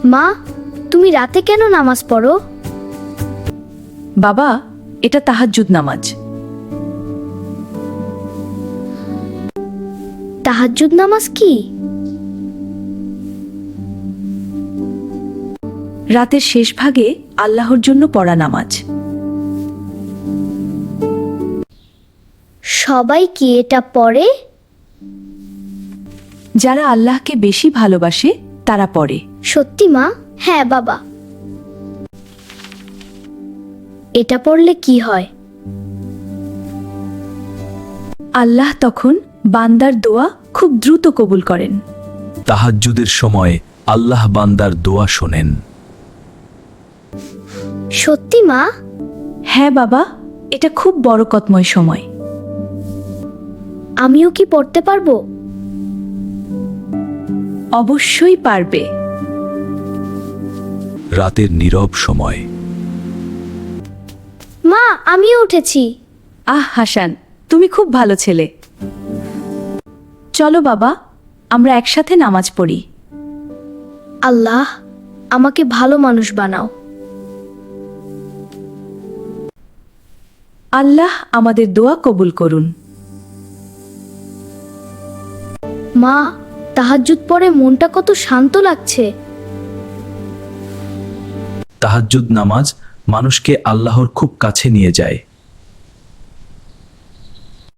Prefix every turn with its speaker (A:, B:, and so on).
A: মা, তুমি রাতে কেন নামাজ পড়ো?
B: বাবা, এটা তাহাজ্জুদ নামাজ।
A: তাহাজ্জুদ নামাজ কি?
B: রাতের শেষ ভাগে আল্লাহর জন্য পড়া নামাজ।
A: সবাই কি এটা পড়ে?
B: যারা আল্লাহকে বেশি ভালোবাসে তারা পড়ে।
A: সত্যি মা? হ্যাঁ বাবা। এটা পড়লে কি হয়?
B: আল্লাহ তখন বান্দার দোয়া খুব দ্রুত কবুল করেন।
C: তাহাজ্জুদের সময় আল্লাহ বান্দার দোয়া শোনেন।
A: সত্যি মা?
B: হ্যাঁ বাবা, এটা খুব বরকতময় সময়।
A: আমিও কি পড়তে পারবো?
B: অবশ্যই পারবে।
C: রাতের নীরব সময়।
A: মা, আমিও উঠেছি।
B: আহ হাসান, তুমি খুব ভালো ছেলে। চলো বাবা, আমরা একসাথে নামাজ পড়ি।
A: আল্লাহ, আমাকে ভালো মানুষ বানাও।
B: আল্লাহ আমাদের দোয়া কবুল করুন।
A: মা, তাহাজ্জুদ পড়ে মনটা কত শান্ত লাগছে।
C: তাহাজ্জুদ নামাজ মানুষকে আল্লাহর খুব কাছে নিয়ে যায়।